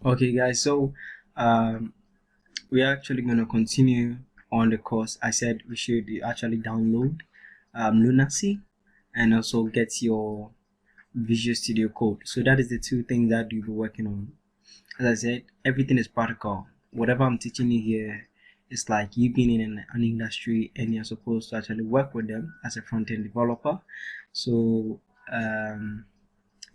Okay guys, so we're actually going to continue on the course. I said we should actually download Lunacy and also get your Visual Studio Code. So that is the two things that you'll be working on. As I said, everything is practical. Whatever I'm teaching you here is like you being in an industry and you're supposed to actually work with them as a front-end developer. So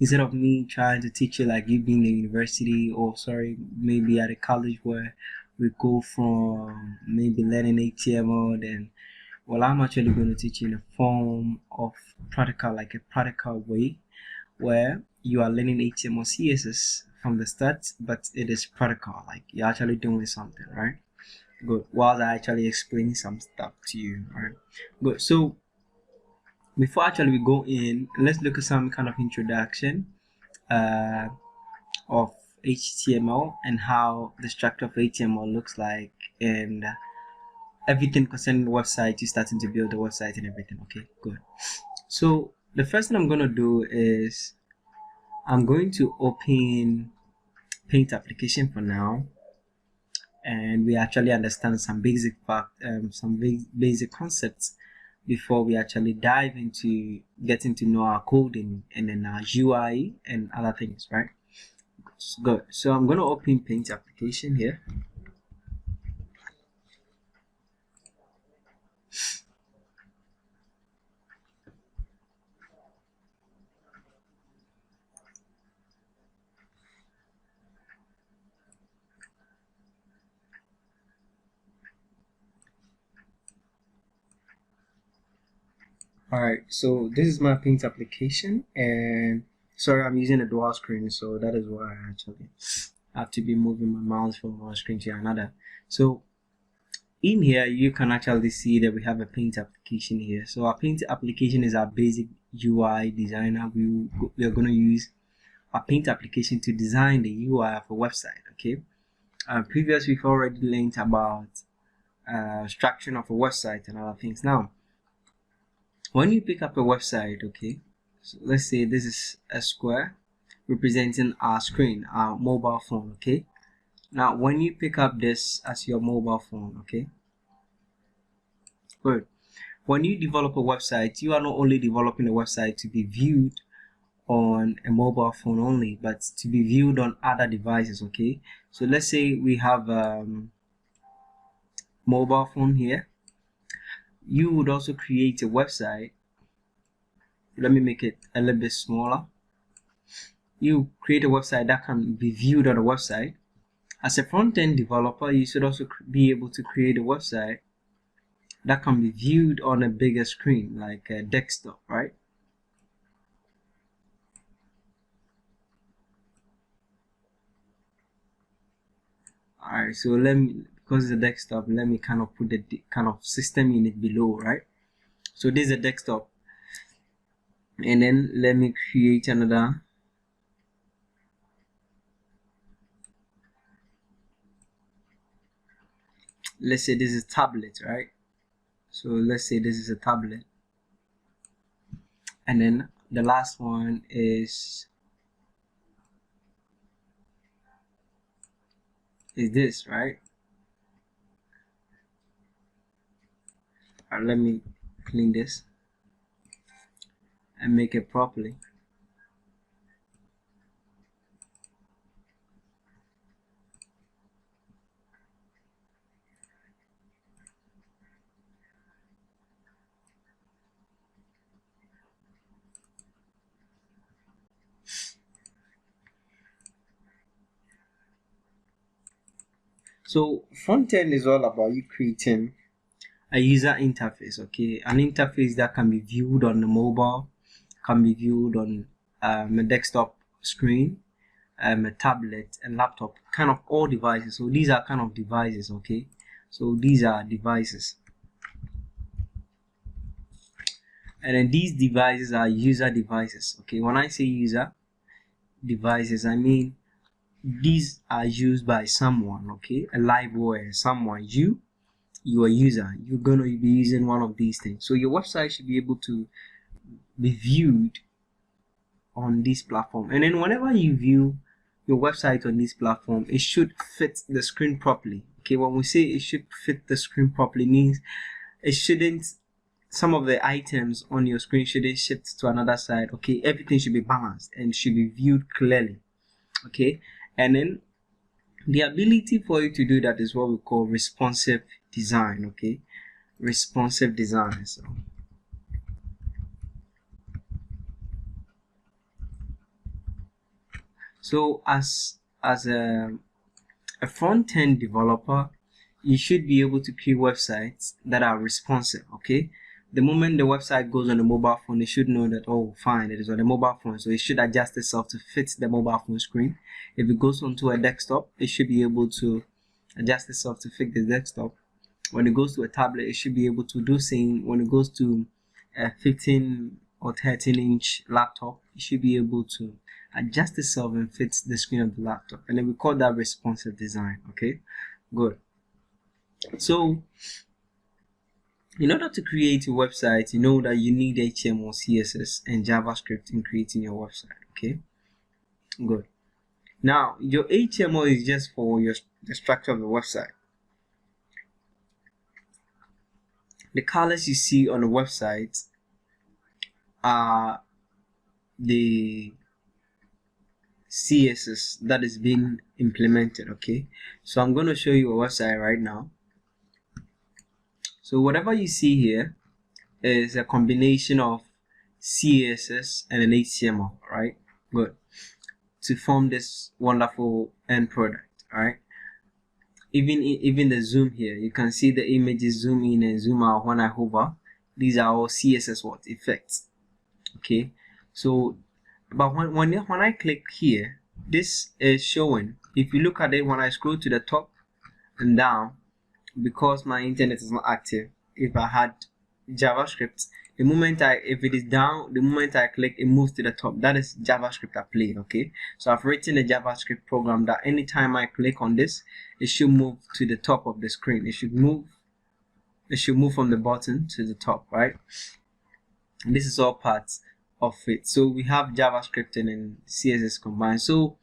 instead of me trying to teach you like you being in university, or sorry, maybe at a college where we go from maybe learning HTML, then well, I'm actually going to teach you in a form of practical, like a practical way where you are learning HTML CSS from the start, but it is practical, like you're actually doing something, right? Good. While I actually explain some stuff to you, right? Good. So before actually we go in, let's look at some kind of introduction of HTML and how the structure of HTML looks like, and everything concerning the website. You're starting to build the website and everything. Okay, good. So the first thing I'm going to do is I'm going to open Paint application for now, and we actually understand some basic basic concepts before we actually dive into getting to know our coding and then our UI and other things, right? Good. So I'm going to open Paint application here. Alright, so this is my Paint application, and sorry, I'm using a dual screen, so that is why I actually have to be moving my mouse from one screen to another. So in here you can actually see that we have a Paint application here. So our Paint application is our basic UI designer. We are going to use our Paint application to design the UI of a website. Okay, previously we've already learned about structuring of a website and other things. Now when you pick up a website, okay, so let's say this is a square representing our screen, our mobile phone. Okay, now when you pick up this as your mobile phone, okay, good. When you develop a website, you are not only developing a website to be viewed on a mobile phone only, but to be viewed on other devices. Okay, so let's say we have mobile phone here. You would also create a website. Let me make it a little bit smaller. You create a website that can be viewed on a website. As a front-end developer, you should also be able to create a website that can be viewed on a bigger screen, like a desktop, right? Alright, so let me, because it's a desktop, let me kind of put the kind of system unit below, right? So this is a desktop, and then let me create another. Let's say this is a tablet, right? So let's say this is a tablet, and then the last one is this, right? Let me clean this and make it properly. So front end is all about you creating a user interface, okay, an interface that can be viewed on the mobile, can be viewed on a desktop screen, a tablet, a laptop, kind of all devices. So these are kind of devices, okay, so these are devices, and then these devices are user devices. Okay, when I say user devices, I mean these are used by someone, okay, a live wire, someone. You a user, you're gonna be using one of these things. So your website should be able to be viewed on this platform, and then whenever you view your website on this platform, it should fit the screen properly. Okay, when we say it should fit the screen properly, means it shouldn't, some of the items on your screen shouldn't shift to another side. Okay, everything should be balanced and should be viewed clearly. Okay, and then the ability for you to do that is what we call responsive design. Okay, responsive design. So as a front-end developer, you should be able to create websites that are responsive. Okay, the moment the website goes on the mobile phone, it should know that, oh fine, it is on the mobile phone, so it should adjust itself to fit the mobile phone screen. If it goes onto a desktop, it should be able to adjust itself to fit the desktop. When it goes to a tablet, it should be able to do same. When it goes to a 15 or 13-inch laptop, it should be able to adjust itself and fit the screen of the laptop. And then we call that responsive design. Okay, good. So in order to create a website, you know that you need HTML, CSS, and JavaScript in creating your website. Okay, good. Now your HTML is just for the structure of the website. The colors you see on the website are the CSS that is being implemented. Okay, so I'm going to show you a website right now. So whatever you see here is a combination of CSS and an HTML, right? Good. To form this wonderful end product, right? Even the zoom here, you can see the images zoom in and zoom out when I hover. These are all CSS effects. Okay, so but when I click here, this is showing. If you look at it, when I scroll to the top and down, because my internet is not active, if I had JavaScript, the moment if it is down, the moment I click, it moves to the top. That is JavaScript applied. Okay, so I've written a JavaScript program that anytime I click on this, it should move to the top of the screen. It should move from the bottom to the top, right? And this is all parts of it. So we have JavaScript and CSS combined. So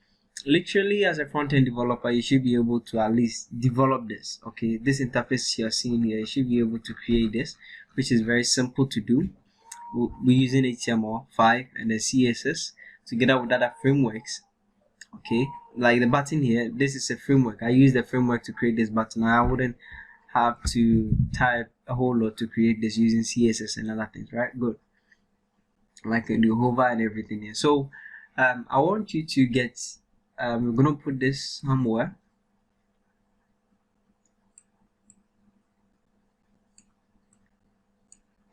literally, as a front-end developer, you should be able to at least develop this. Okay, this interface you're seeing here, you should be able to create this, which is very simple to do. We're using HTML5 and the CSS together with other frameworks. Okay, like the button here, this is a framework. I use the framework to create this button. I wouldn't have to type a whole lot to create this using CSS and other things, right? Good. Like the hover and everything here. So I want you to get, we're gonna put this somewhere.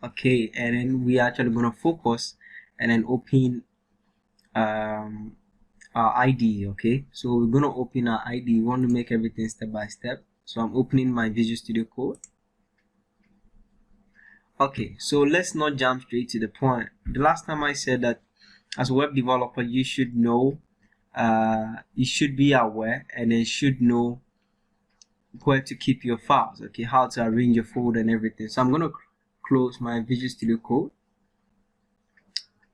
Okay, and then we are actually gonna focus and then open our IDE. Okay, so we're gonna open our IDE. We want to make everything step by step. So I'm opening my Visual Studio Code. Okay, so let's not jump straight to the point. The last time I said that as a web developer, you should know, you should be aware and then should know where to keep your files. Okay, how to arrange your folder and everything. So I'm going to close my Visual Studio Code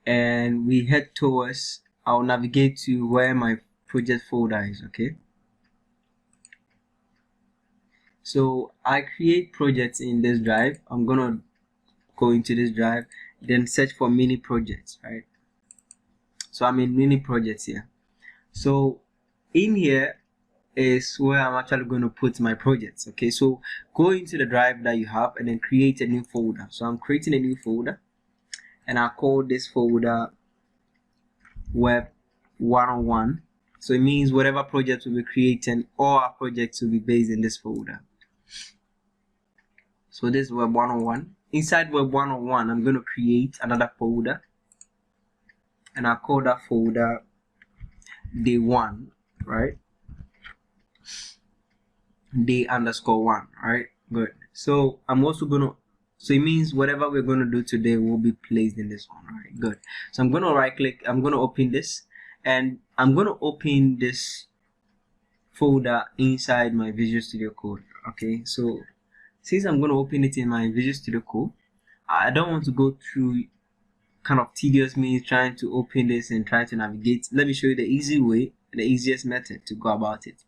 and we head towards, I'll navigate to where my project folder is. Okay, so I create projects in this drive. I'm going to go into this drive, then search for mini projects, right? So I'm in mini projects here. So in here is where I'm actually going to put my projects. Okay, so go into the drive that you have and then create a new folder. So I'm creating a new folder and I call this folder web 101. So it means whatever project will be creating, all our projects will be based in this folder. So this is web 101. Inside web 101, I'm going to create another folder and I'll call that folder day 1, right? Day _1, right? Good. So I'm also going to, so it means whatever we're going to do today will be placed in this one, right? Good. So I'm going to right click, I'm going to open this and I'm going to open this folder inside my Visual Studio Code. Okay, so since I'm going to open it in my Visual Studio Code, I don't want to go through kind of tedious means trying to open this and try to navigate. Let me show you the easy way the easiest method to go about it.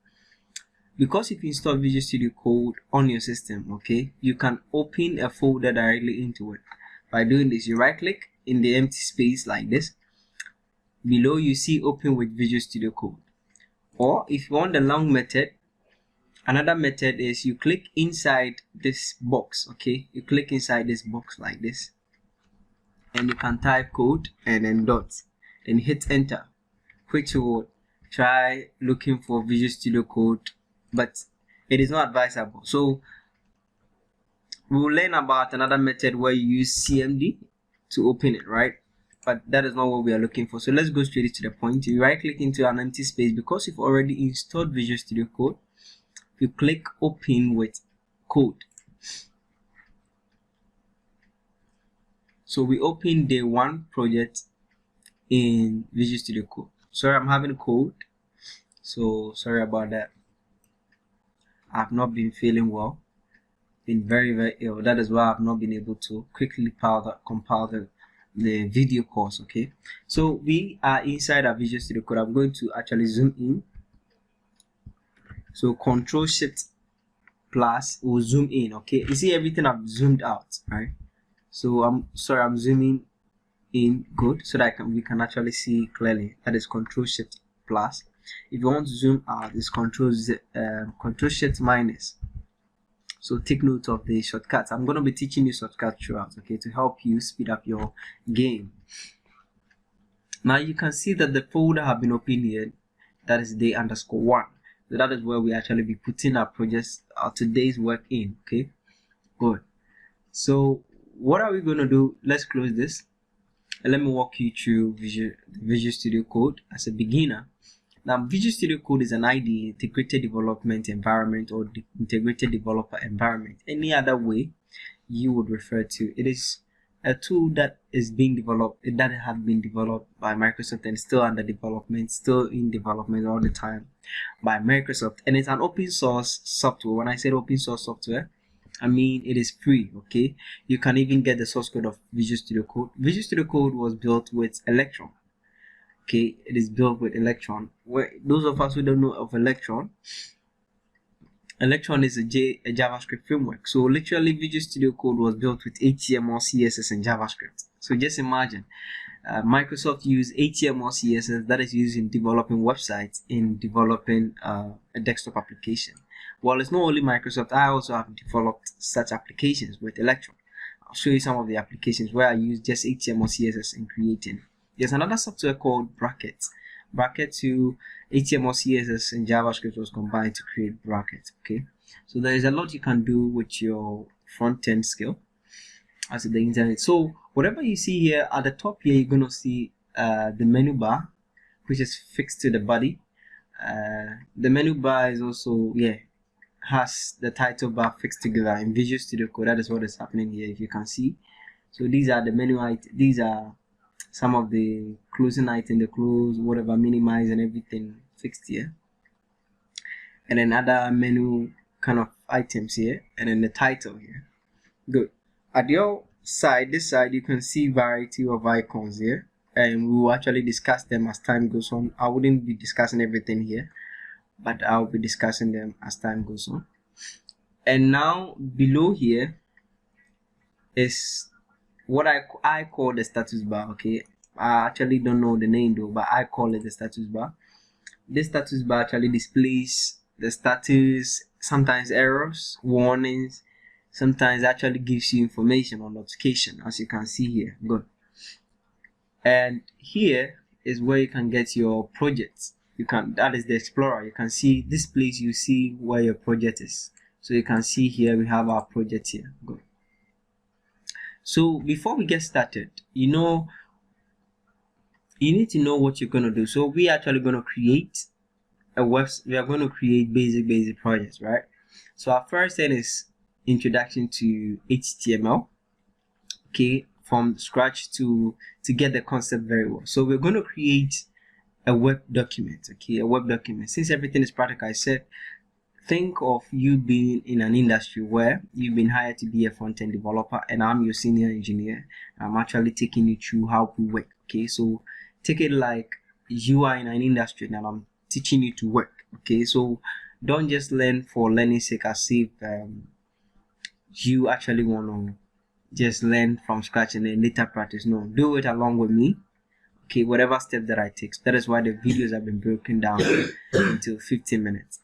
Because if you install Visual Studio Code on your system, okay, you can open a folder directly into it. By doing this, you right click in the empty space like this. Below you see open with Visual Studio Code. Or if you want the long method, another method is you click inside this box, okay, you click inside this box like this, and you can type code and then dot, then hit enter, which will try looking for Visual Studio Code, but it is not advisable. So we will learn about another method where you use CMD to open it, right? But that is not what we are looking for. So let's go straight to the point. You right click into an empty space. Because you've already installed Visual Studio Code, you click open with code. So we open day 1 project in Visual Studio Code. Sorry, I'm having code, so sorry about that. I've not been feeling well, been very ill. That is why I've not been able to quickly compile the video course. Okay, so we are inside our Visual Studio Code. I'm going to actually zoom in. So Control Shift plus will zoom in. Okay, you see everything I've zoomed out, right? So I'm zooming in good so that we can actually see clearly. That is Control Shift plus. If you want to zoom out, it's Control Shift minus. So take note of the shortcuts. I'm going to be teaching you shortcuts throughout, okay, to help you speed up your game. Now you can see that the folder have been opened here. That is day_1. So that is where we actually be putting our projects, our today's work in. Okay, good. So what are we going to do? Let's close this and let me walk you through Visual Studio Code as a beginner. Now, Visual Studio Code is an IDE, integrated development environment, or integrated developer environment. Any other way you would refer to. It is a tool that is being developed, that has been developed by Microsoft and still under development, still in development all the time by Microsoft. And it's an open source software. When I say open source software, I mean it is free, okay? You can even get the source code of Visual Studio Code. Visual Studio Code was built with Electron. Okay, it is built with Electron. Where those of us who don't know of Electron is a JavaScript framework. So literally Visual Studio Code was built with HTML, CSS, and JavaScript. So just imagine Microsoft used HTML, CSS that is used in developing websites, in developing a desktop application. Well, it's not only Microsoft. I also have developed such applications with Electron. I'll show you some of the applications where I use just HTML, CSS in creating. There's another software called Bracket. Bracket to HTML, CSS, and JavaScript was combined to create Bracket. Okay, so there is a lot you can do with your front-end skill as the internet. So whatever you see here at the top here, you're gonna see the menu bar, which is fixed to the body. The menu bar is also has the title bar fixed together in Visual Studio Code. That is what is happening here, if you can see. So these are the menu items. These are some of the closing items, the close, whatever, minimize, and everything fixed here. And then other menu kind of items here, and then the title here. Good. At your side, this side, you can see variety of icons here, and we will actually discuss them as time goes on. I wouldn't be discussing everything here, but I'll be discussing them as time goes on. And now below here is what I call the status bar. Okay, I actually don't know the name though, but I call it the status bar. This status bar actually displays the status, sometimes errors, warnings, sometimes actually gives you information or notification, as you can see here. Good. And here is where you can get your projects. That is the Explorer. You can see this place, you see where your project is. So you can see here we have our project here. Good. So before we get started, you need to know what you're going to do. So we are actually going to create a website. We are going to create basic projects, right? So our first thing is introduction to HTML. Okay, from scratch to get the concept very well. So we're going to create a web document. Okay, a web document. Since everything is practical, I said, think of you being in an industry where you've been hired to be a front-end developer, and I'm your senior engineer. I'm actually taking you through how we work. Okay, so take it like you are in an industry and I'm teaching you to work. Okay, so don't just learn for learning sake as if you actually want to just learn from scratch and then later practice. No, do it along with me. Okay, whatever step that I take. That is why the videos have been broken down into 15 minutes.